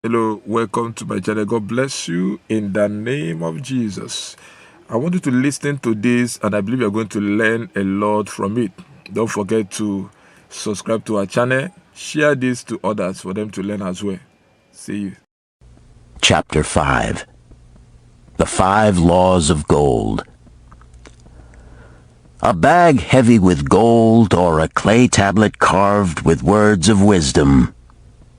Hello, welcome to my channel. God bless you in the name of Jesus. I want you to listen to this, and I believe you're going to learn a lot from it. Don't forget to subscribe to our channel, share this to others for them to learn as well. See you. Chapter 5. The 5 Laws of Gold. A bag heavy with gold, or a clay tablet carved with words of wisdom.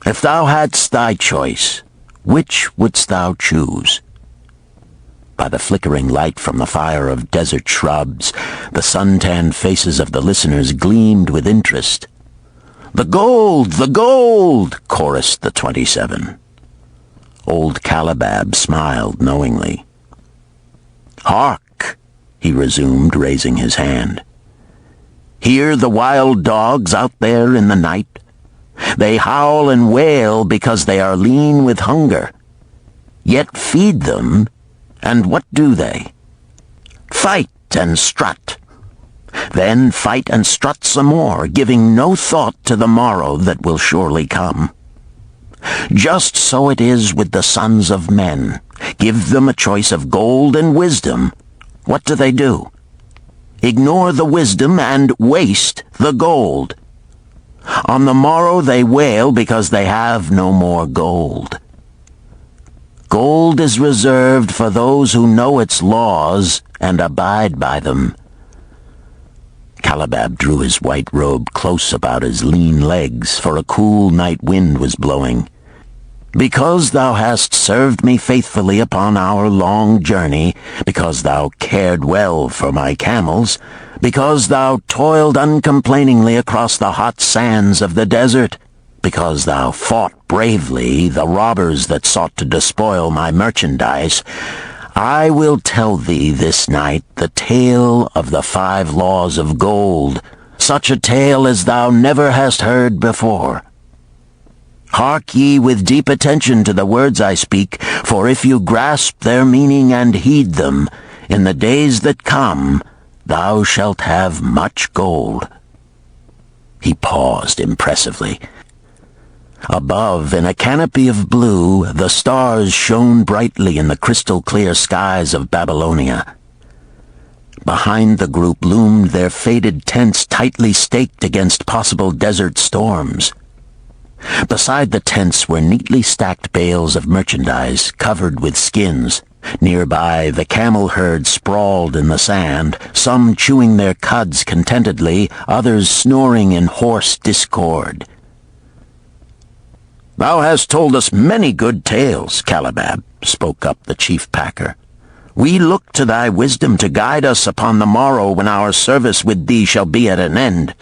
If thou hadst thy choice, which wouldst thou choose? By the flickering light from the fire of desert shrubs, the sun-tanned faces of the listeners gleamed with interest. "The gold! The gold!" chorused the 27. Old Calibab smiled knowingly. "Hark!" he resumed, raising his hand. "Hear the wild dogs out there in the night? They howl and wail because they are lean with hunger. Yet feed them, and what do they? Fight and strut. Then fight and strut some more, giving no thought to the morrow that will surely come. Just so it is with the sons of men. Give them a choice of gold and wisdom. What do? Ignore the wisdom and waste the gold. On the morrow they wail because they have no more gold. Gold is reserved for those who know its laws and abide by them." Calibab drew his white robe close about his lean legs, for a cool night wind was blowing. "Because thou hast served me faithfully upon our long journey, because thou cared well for my camels, because thou toiled uncomplainingly across the hot sands of the desert, because thou fought bravely the robbers that sought to despoil my merchandise, I will tell thee this night the tale of the 5 laws of gold, such a tale as thou never hast heard before. Hark ye with deep attention to the words I speak, for if you grasp their meaning and heed them, in the days that come thou shalt have much gold." He paused impressively. Above, in a canopy of blue, the stars shone brightly in the crystal-clear skies of Babylonia. Behind the group loomed their faded tents tightly staked against possible desert storms. Beside the tents were neatly stacked bales of merchandise covered with skins. Nearby, the camel herd sprawled in the sand, some chewing their cuds contentedly, others snoring in hoarse discord. "Thou hast told us many good tales, Calibab," spoke up the chief packer. "We look to thy wisdom to guide us upon the morrow when our service with thee shall be at an end.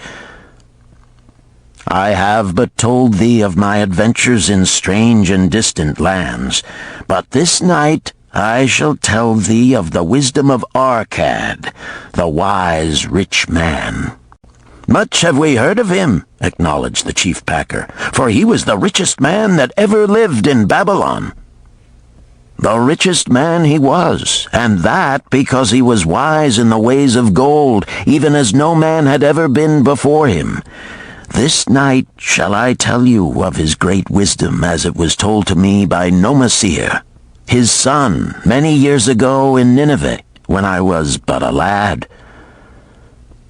I have but told thee of my adventures in strange and distant lands, but this night I shall tell thee of the wisdom of Arkad, the wise rich man." "Much have we heard of him," acknowledged the chief packer, "for he was the richest man that ever lived in Babylon." "The richest man he was, and that because he was wise in the ways of gold, even as no man had ever been before him. This night shall I tell you of his great wisdom as it was told to me by Nomasir, his son, many years ago in Nineveh, when I was but a lad.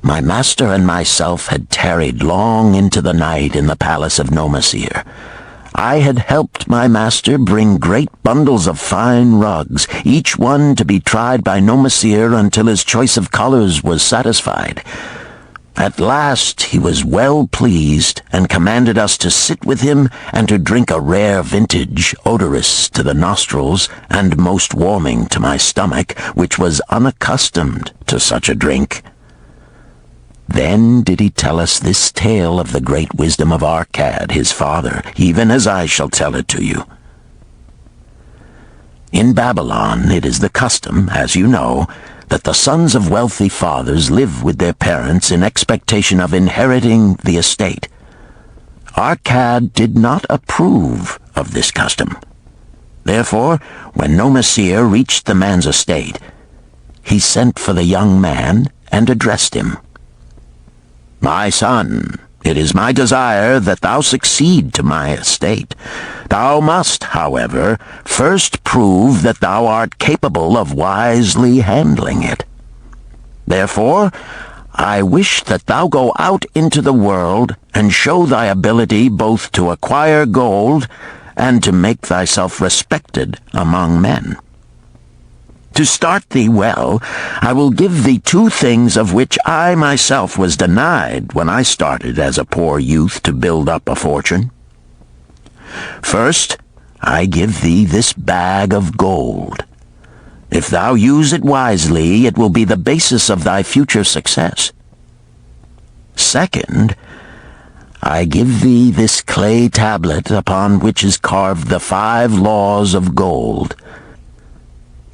My master and myself had tarried long into the night in the palace of Nomasir. I had helped my master bring great bundles of fine rugs, each one to be tried by Nomasir until his choice of colors was satisfied. At last he was well pleased, and commanded us to sit with him and to drink a rare vintage, odorous to the nostrils and most warming to my stomach, which was unaccustomed to such a drink. Then did he tell us this tale of the great wisdom of Arkad, his father, even as I shall tell it to you. In Babylon it is the custom, as you know, that the sons of wealthy fathers live with their parents in expectation of inheriting the estate. Arkad did not approve of this custom. Therefore, when Nomasir reached the man's estate, he sent for the young man and addressed him. "My son, It is my desire that thou succeed to my estate. Thou must, however, first prove that thou art capable of wisely handling it. Therefore, I wish that thou go out into the world and show thy ability both to acquire gold and to make thyself respected among men. To start thee well, I will give thee two things of which I myself was denied when I started as a poor youth to build up a fortune. First, I give thee this bag of gold. If thou use it wisely, it will be the basis of thy future success. Second, I give thee this clay tablet upon which is carved the 5 laws of gold.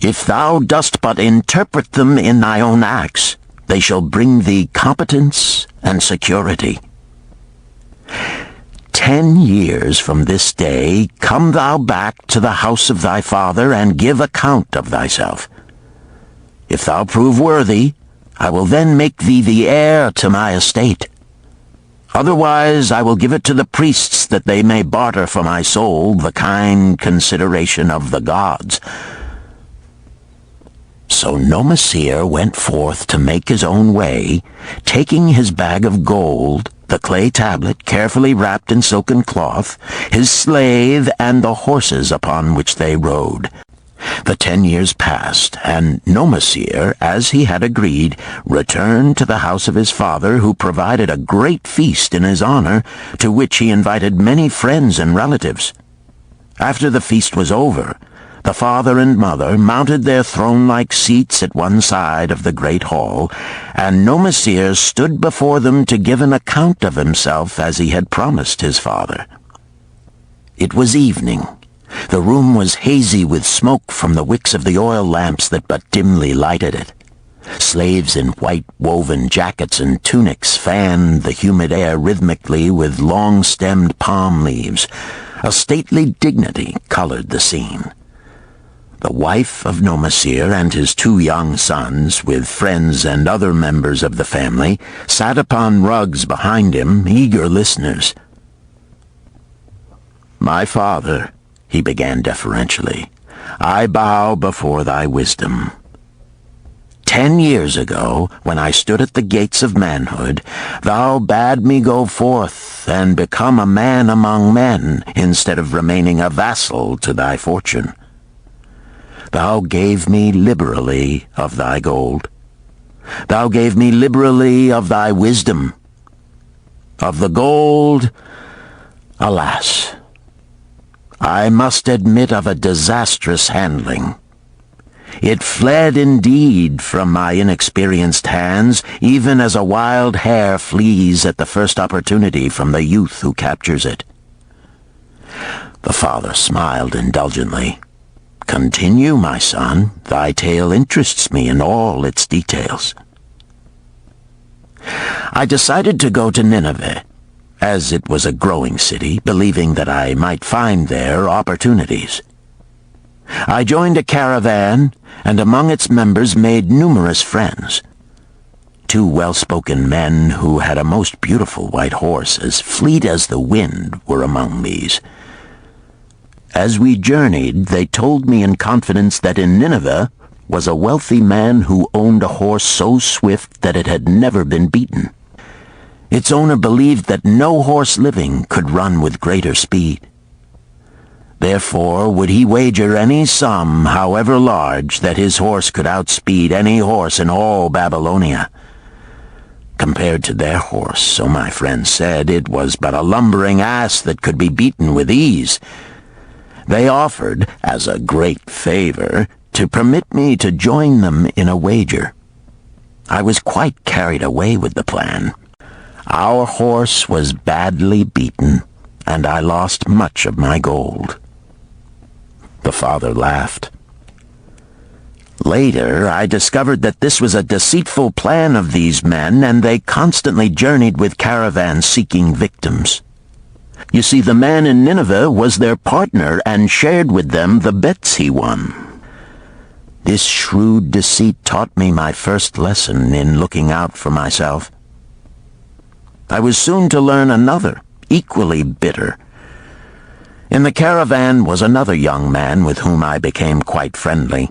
If thou dost but interpret them in thy own acts, they shall bring thee competence and security. 10 years from this day come thou back to the house of thy father and give account of thyself. If thou prove worthy, I will then make thee the heir to my estate. Otherwise I will give it to the priests that they may barter for my soul the kind consideration of the gods. So Nomasir went forth to make his own way, taking his bag of gold, the clay tablet carefully wrapped in silken cloth, his slave, and the horses upon which they rode. The 10 years passed, and Nomasir, as he had agreed, returned to the house of his father, who provided a great feast in his honor, to which he invited many friends and relatives. After the feast was over, the father and mother mounted their throne-like seats at one side of the great hall, and Nomasir stood before them to give an account of himself as he had promised his father. It was evening. The room was hazy with smoke from the wicks of the oil lamps that but dimly lighted it. Slaves in white woven jackets and tunics fanned the humid air rhythmically with long-stemmed palm leaves. A stately dignity colored the scene. The wife of Nomasir and his 2 young sons, with friends and other members of the family, sat upon rugs behind him, eager listeners. "My father," he began deferentially, "I bow before thy wisdom. 10 years ago, when I stood at the gates of manhood, thou bade me go forth and become a man among men, instead of remaining a vassal to thy fortune. Thou gave me liberally of thy gold. Thou gave me liberally of thy wisdom. Of the gold, alas, I must admit of a disastrous handling. It fled indeed from my inexperienced hands, even as a wild hare flees at the first opportunity from the youth who captures it." The father smiled indulgently. "Continue, my son. Thy tale interests me in all its details." "I decided to go to Nineveh, as it was a growing city, believing that I might find there opportunities. I joined a caravan, and among its members made numerous friends. 2 well-spoken men who had a most beautiful white horse, as fleet as the wind, were among these. As we journeyed, they told me in confidence that in Nineveh was a wealthy man who owned a horse so swift that it had never been beaten. Its owner believed that no horse living could run with greater speed. Therefore would he wager any sum, however large, that his horse could outspeed any horse in all Babylonia. Compared to their horse, so my friend said, it was but a lumbering ass that could be beaten with ease. They offered, as a great favor, to permit me to join them in a wager. I was quite carried away with the plan. Our horse was badly beaten, and I lost much of my gold." The father laughed. "Later, I discovered that this was a deceitful plan of these men, and they constantly journeyed with caravans seeking victims. You see, the man in Nineveh was their partner and shared with them the bets he won. This shrewd deceit taught me my first lesson in looking out for myself. I was soon to learn another, equally bitter. In the caravan was another young man with whom I became quite friendly.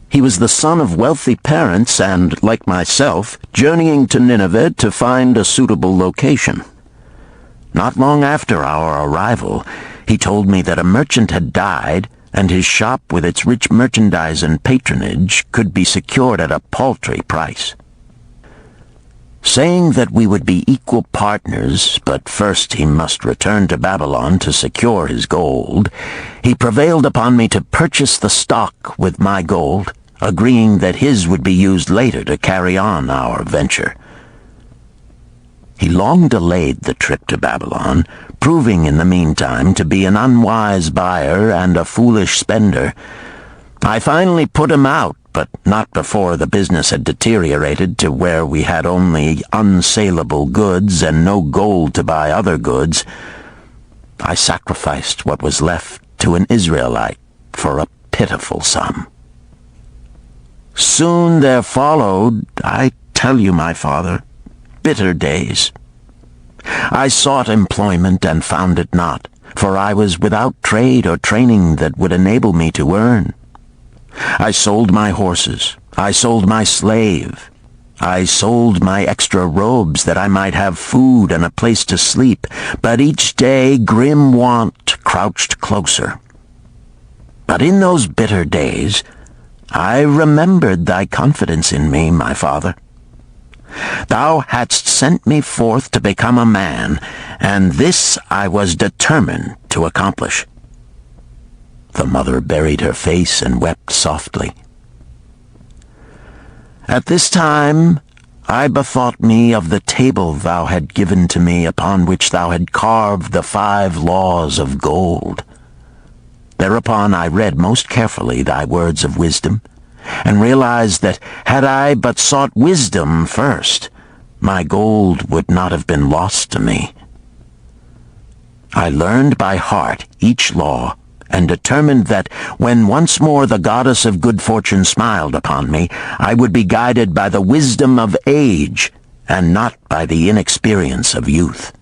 He was the son of wealthy parents and, like myself, journeying to Nineveh to find a suitable location. Not long after our arrival, he told me that a merchant had died, and his shop with its rich merchandise and patronage could be secured at a paltry price. Saying that we would be equal partners, but first he must return to Babylon to secure his gold, he prevailed upon me to purchase the stock with my gold, agreeing that his would be used later to carry on our venture. He long delayed the trip to Babylon, proving in the meantime to be an unwise buyer and a foolish spender. I finally put him out, but not before the business had deteriorated to where we had only unsaleable goods and no gold to buy other goods. I sacrificed what was left to an Israelite for a pitiful sum. Soon there followed, I tell you, my father, bitter days. I sought employment and found it not, for I was without trade or training that would enable me to earn. I sold my horses, I sold my slave, I sold my extra robes that I might have food and a place to sleep, but each day grim want crouched closer. But in those bitter days, I remembered thy confidence in me, my father. Thou hadst sent me forth to become a man, and this I was determined to accomplish. The mother buried her face and wept softly. At this time I bethought me of the table thou had given to me, upon which thou had carved the 5 laws of gold. Thereupon I read most carefully thy words of wisdom, and realized that had I but sought wisdom first, my gold would not have been lost to me. I learned by heart each law, and determined that when once more the goddess of good fortune smiled upon me, I would be guided by the wisdom of age, and not by the inexperience of youth.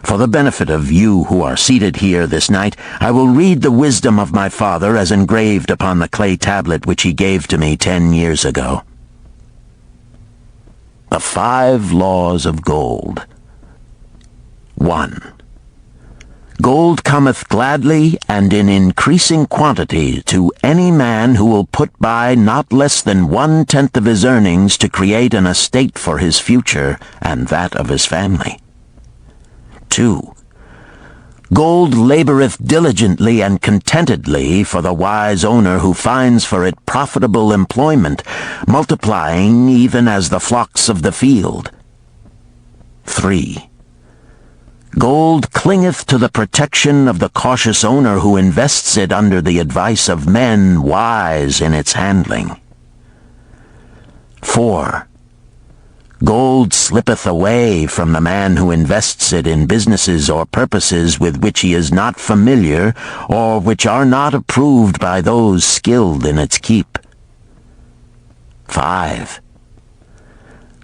For the benefit of you who are seated here this night, I will read the wisdom of my father as engraved upon the clay tablet which he gave to me 10 years ago. The 5 laws of gold. 1. Gold cometh gladly and in increasing quantity to any man who will put by not less than 1/10 of his earnings to create an estate for his future and that of his family. 2. Gold laboreth diligently and contentedly for the wise owner who finds for it profitable employment, multiplying even as the flocks of the field. 3. Gold clingeth to the protection of the cautious owner who invests it under the advice of men wise in its handling. 4. Gold slippeth away from the man who invests it in businesses or purposes with which he is not familiar or which are not approved by those skilled in its keep. 5.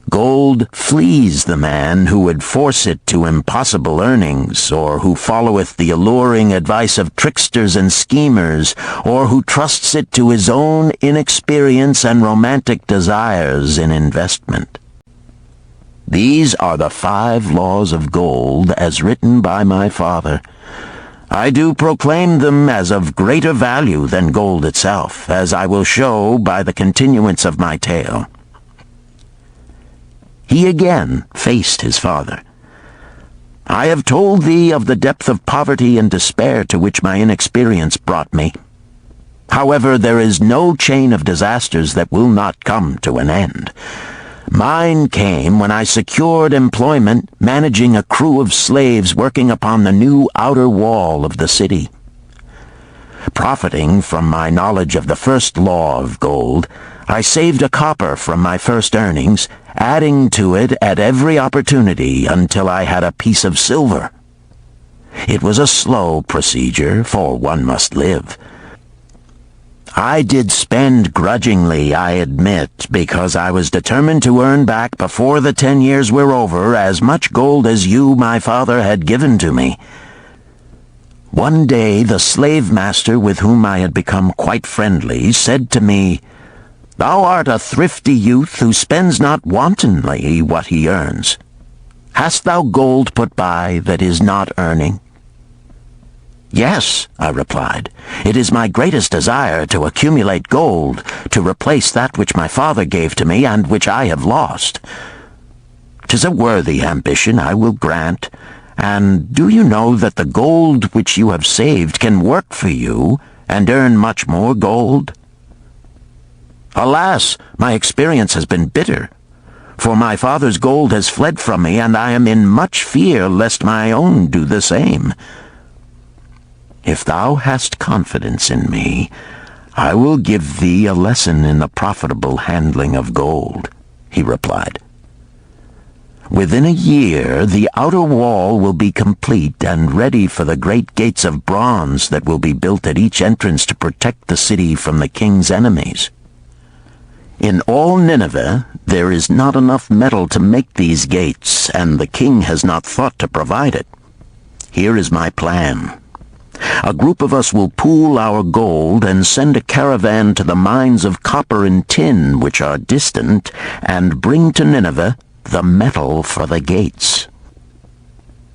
Gold flees the man who would force it to impossible earnings, or who followeth the alluring advice of tricksters and schemers, or who trusts it to his own inexperience and romantic desires in investment. These are the 5 laws of gold as written by my father. I do proclaim them as of greater value than gold itself, as I will show by the continuance of my tale. He again faced his father. I have told thee of the depth of poverty and despair to which my inexperience brought me. However, there is no chain of disasters that will not come to an end. Mine came when I secured employment managing a crew of slaves working upon the new outer wall of the city. Profiting from my knowledge of the first law of gold, I saved a copper from my first earnings, adding to it at every opportunity until I had a piece of silver. It was a slow procedure, for one must live. I did spend grudgingly, I admit, because I was determined to earn back before the 10 years were over as much gold as you, my father, had given to me. One day the slave master with whom I had become quite friendly said to me, "Thou art a thrifty youth who spends not wantonly what he earns. Hast thou gold put by that is not earning?" "Yes," I replied. "It is my greatest desire to accumulate gold, to replace that which my father gave to me and which I have lost. 'Tis a worthy ambition, I will grant. And do you know that the gold which you have saved can work for you and earn much more gold?" "Alas, my experience has been bitter, for my father's gold has fled from me, and I am in much fear lest my own do the same." "If thou hast confidence in me, I will give thee a lesson in the profitable handling of gold," he replied. "Within a year the outer wall will be complete and ready for the great gates of bronze that will be built at each entrance to protect the city from the king's enemies. In all Nineveh there is not enough metal to make these gates, and the king has not thought to provide it. Here is my plan. A group of us will pool our gold and send a caravan to the mines of copper and tin which are distant, and bring to Nineveh the metal for the gates.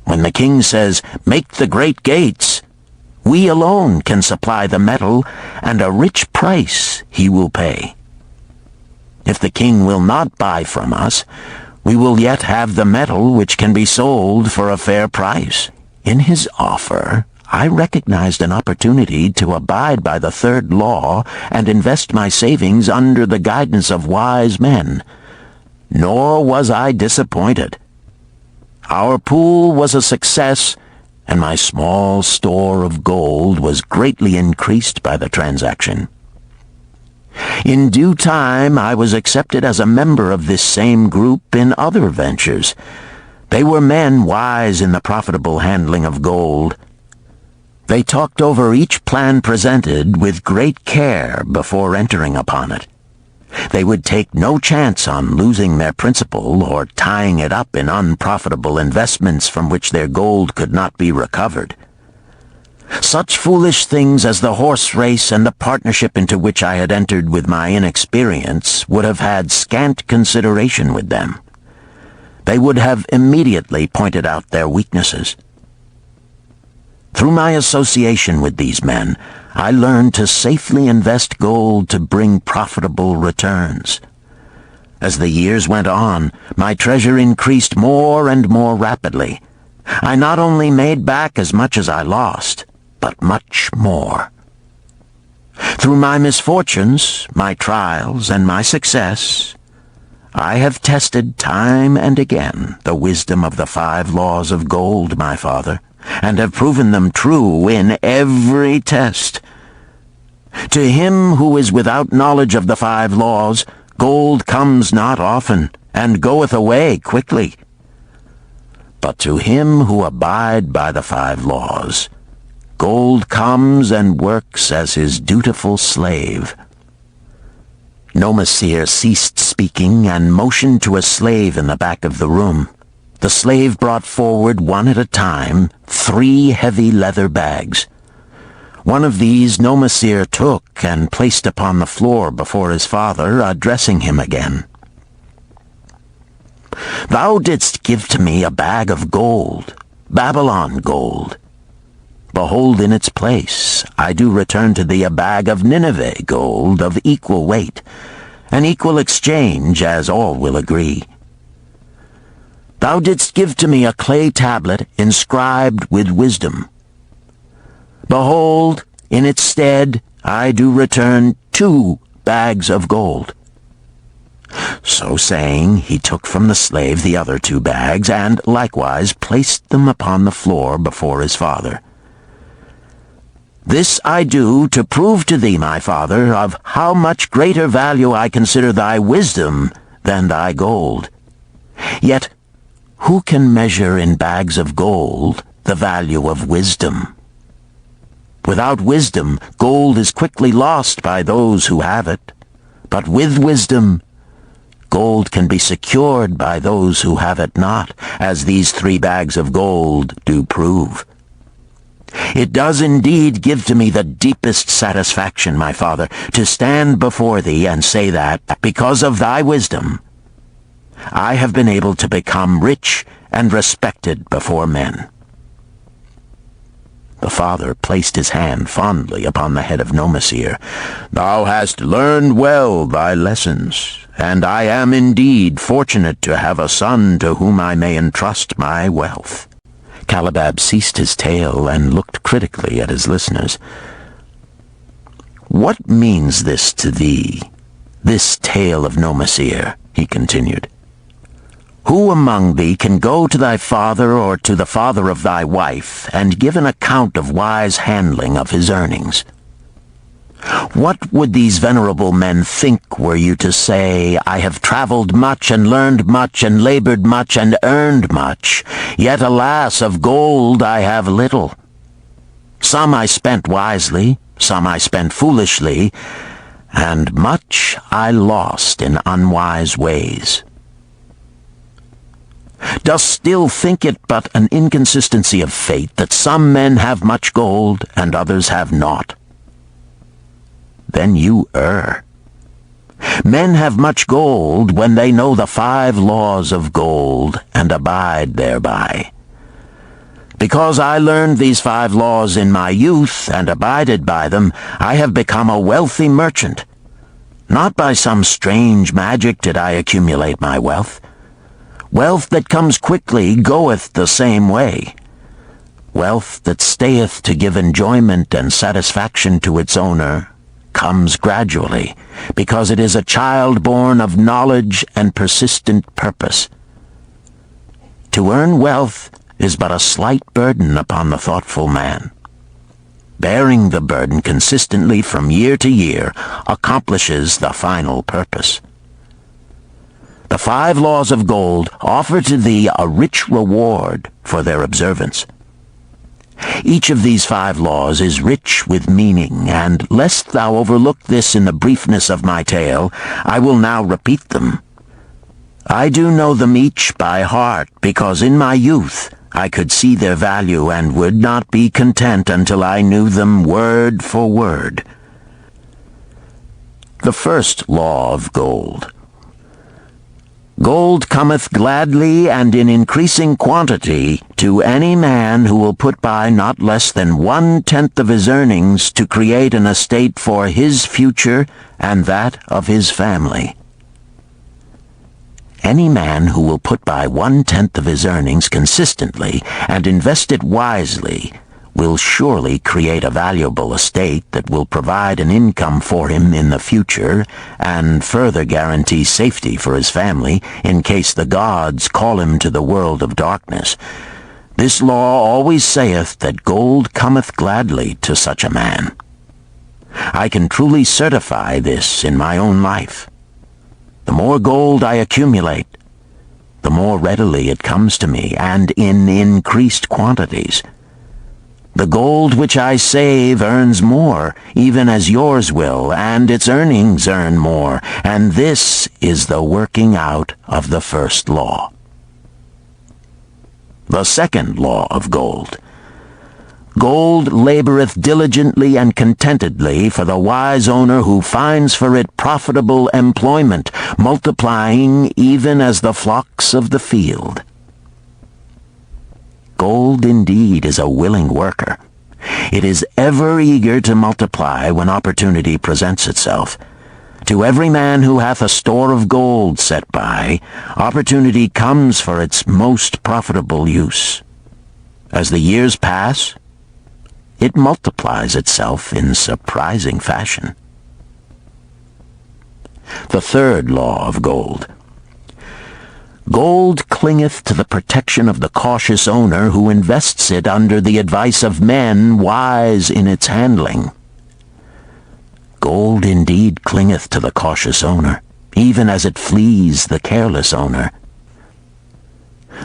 When the king says, 'Make the great gates,' we alone can supply the metal, and a rich price he will pay. If the king will not buy from us, we will yet have the metal which can be sold for a fair price." In his offer, I recognized an opportunity to abide by the third law and invest my savings under the guidance of wise men. Nor was I disappointed. Our pool was a success, and my small store of gold was greatly increased by the transaction. In due time, I was accepted as a member of this same group in other ventures. They were men wise in the profitable handling of gold. They talked over each plan presented with great care before entering upon it. They would take no chance on losing their principal or tying it up in unprofitable investments from which their gold could not be recovered. Such foolish things as the horse race and the partnership into which I had entered with my inexperience would have had scant consideration with them. They would have immediately pointed out their weaknesses. Through my association with these men, I learned to safely invest gold to bring profitable returns. As the years went on, my treasure increased more and more rapidly. I not only made back as much as I lost, but much more. Through my misfortunes, my trials, and my success, I have tested time and again the wisdom of the 5 laws of gold, my father, and have proven them true in every test. To him who is without knowledge of the 5 laws, gold comes not often, and goeth away quickly. But to him who abide by the 5 laws, gold comes and works as his dutiful slave." Nomasir ceased speaking and motioned to a slave in the back of the room. The slave brought forward one at a time 3 heavy leather bags. One of these Nomasir took and placed upon the floor before his father, addressing him again. "Thou didst give to me a bag of gold, Babylon gold. Behold, in its place I do return to thee a bag of Nineveh gold of equal weight, an equal exchange, as all will agree. Thou didst give to me a clay tablet inscribed with wisdom. Behold, in its stead I do return 2 bags of gold." So saying, he took from the slave the other 2 bags, and likewise placed them upon the floor before his father. "This I do to prove to thee, my father, of how much greater value I consider thy wisdom than thy gold. Yet who can measure in bags of gold the value of wisdom? Without wisdom, gold is quickly lost by those who have it. But with wisdom, gold can be secured by those who have it not, as these 3 bags of gold do prove. It does indeed give to me the deepest satisfaction, my father, to stand before thee and say that, because of thy wisdom, I have been able to become rich and respected before men." The father placed his hand fondly upon the head of Nomasir. "Thou hast learned well thy lessons, and I am indeed fortunate to have a son to whom I may entrust my wealth." Calibab ceased his tale and looked critically at his listeners. "What means this to thee, this tale of Nomasir?" he continued. "Who among thee can go to thy father or to the father of thy wife and give an account of wise handling of his earnings? What would these venerable men think were you to say, 'I have traveled much and learned much and labored much and earned much, yet alas, of gold I have little. Some I spent wisely, some I spent foolishly, and much I lost in unwise ways'? Dost still think it but an inconsistency of fate that some men have much gold and others have naught? Then you err. Men have much gold when they know the 5 laws of gold and abide thereby. Because I learned these 5 laws in my youth and abided by them, I have become a wealthy merchant. Not by some strange magic did I accumulate my wealth. Wealth that comes quickly goeth the same way. Wealth that stayeth to give enjoyment and satisfaction to its owner comes gradually, because it is a child born of knowledge and persistent purpose. To earn wealth is but a slight burden upon the thoughtful man. Bearing the burden consistently from year to year accomplishes the final purpose. The 5 laws of gold offer to thee a rich reward for their observance. Each of these 5 laws is rich with meaning, and lest thou overlook this in the briefness of my tale, I will now repeat them. I do know them each by heart, because in my youth I could see their value and would not be content until I knew them word for word. The first law of gold. Gold cometh gladly and in increasing quantity to any man who will put by not less than 1/10 of his earnings to create an estate for his future and that of his family. Any man who will put by 1/10 of his earnings consistently and invest it wisely will surely create a valuable estate that will provide an income for him in the future and further guarantee safety for his family in case the gods call him to the world of darkness. This law always saith that gold cometh gladly to such a man. I can truly certify this in my own life. The more gold I accumulate, the more readily it comes to me and in increased quantities. The gold which I save earns more, even as yours will, and its earnings earn more, and this is the working out of the first law. The second law of gold. Gold laboreth diligently and contentedly for the wise owner who finds for it profitable employment, multiplying even as the flocks of the field. Gold indeed is a willing worker. It is ever eager to multiply when opportunity presents itself. To every man who hath a store of gold set by, opportunity comes for its most profitable use. As the years pass, it multiplies itself in surprising fashion. The third law of gold. Gold clingeth to the protection of the cautious owner who invests it under the advice of men wise in its handling. Gold indeed clingeth to the cautious owner, even as it flees the careless owner.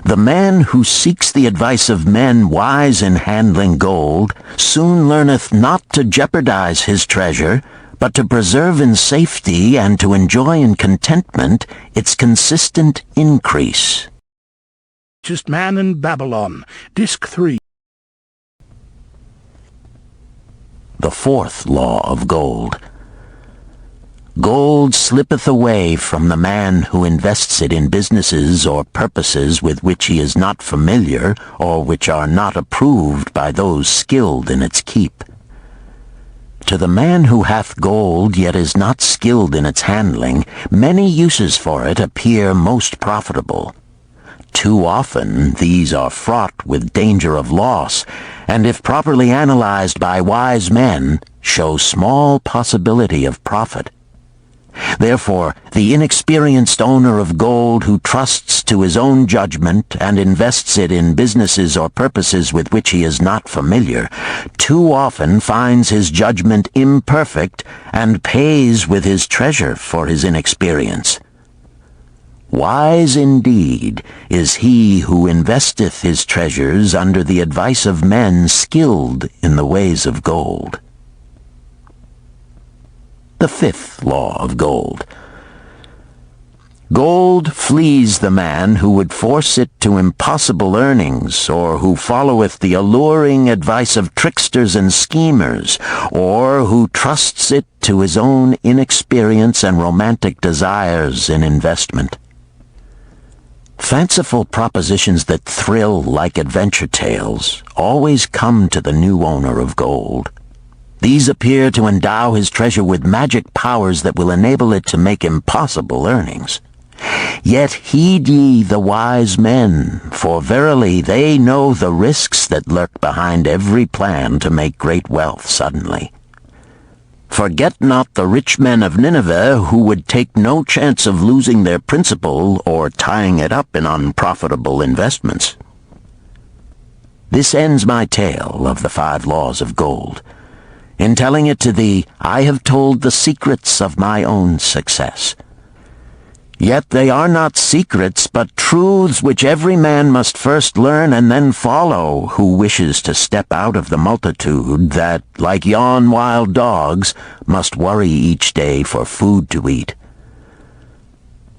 The man who seeks the advice of men wise in handling gold soon learneth not to jeopardize his treasure, but to preserve in safety and to enjoy in contentment its consistent increase. Richest man in Babylon, Disc 3. The fourth law of gold. Gold slippeth away from the man who invests it in businesses or purposes with which he is not familiar or which are not approved by those skilled in its keep. To the man who hath gold yet is not skilled in its handling, many uses for it appear most profitable. Too often these are fraught with danger of loss, and if properly analyzed by wise men, show small possibility of profit. Therefore, the inexperienced owner of gold who trusts to his own judgment and invests it in businesses or purposes with which he is not familiar, too often finds his judgment imperfect and pays with his treasure for his inexperience. Wise indeed is he who investeth his treasures under the advice of men skilled in the ways of gold. The fifth law of gold. Gold flees the man who would force it to impossible earnings, or who followeth the alluring advice of tricksters and schemers, or who trusts it to his own inexperience and romantic desires in investment. Fanciful propositions that thrill like adventure tales always come to the new owner of gold. These appear to endow his treasure with magic powers that will enable it to make impossible earnings. Yet heed ye the wise men, for verily they know the risks that lurk behind every plan to make great wealth suddenly. Forget not the rich men of Nineveh who would take no chance of losing their principal or tying it up in unprofitable investments. This ends my tale of the 5 laws of gold. In telling it to thee, I have told the secrets of my own success. Yet they are not secrets, but truths which every man must first learn and then follow who wishes to step out of the multitude that, like yon wild dogs, must worry each day for food to eat.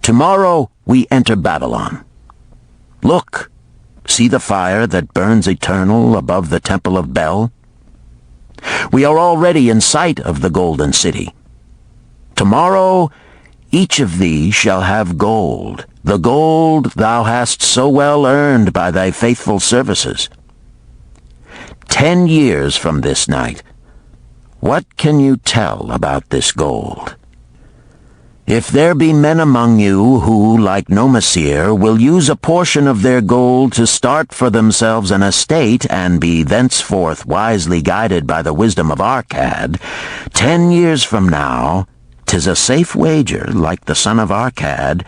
Tomorrow we enter Babylon. Look, see the fire that burns eternal above the temple of Bel? We are already in sight of the golden city. Tomorrow each of thee shall have gold, the gold thou hast so well earned by thy faithful services. 10 years from this night, what can you tell about this gold? If there be men among you who, like Nomasir, will use a portion of their gold to start for themselves an estate and be thenceforth wisely guided by the wisdom of Arcad, 10 years from now, 'tis a safe wager, like the son of Arcad,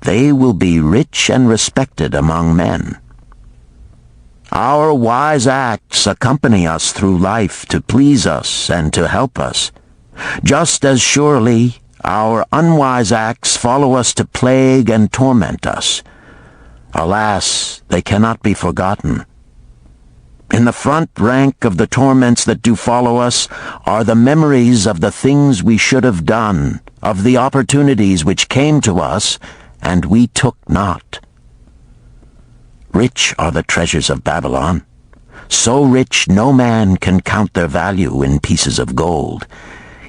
they will be rich and respected among men. Our wise acts accompany us through life to please us and to help us. Just as surely, our unwise acts follow us to plague and torment us. Alas, they cannot be forgotten. In the front rank of the torments that do follow us are the memories of the things we should have done, of the opportunities which came to us, and we took not. Rich are the treasures of Babylon. So rich no man can count their value in pieces of gold.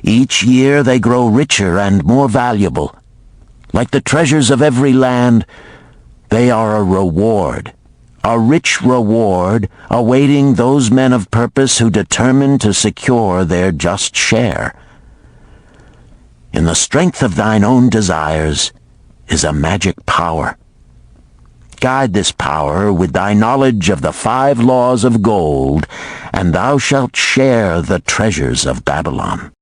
Each year they grow richer and more valuable. Like the treasures of every land, they are a reward, a rich reward awaiting those men of purpose who determine to secure their just share. In the strength of thine own desires is a magic power. Guide this power with thy knowledge of the 5 laws of gold, and thou shalt share the treasures of Babylon.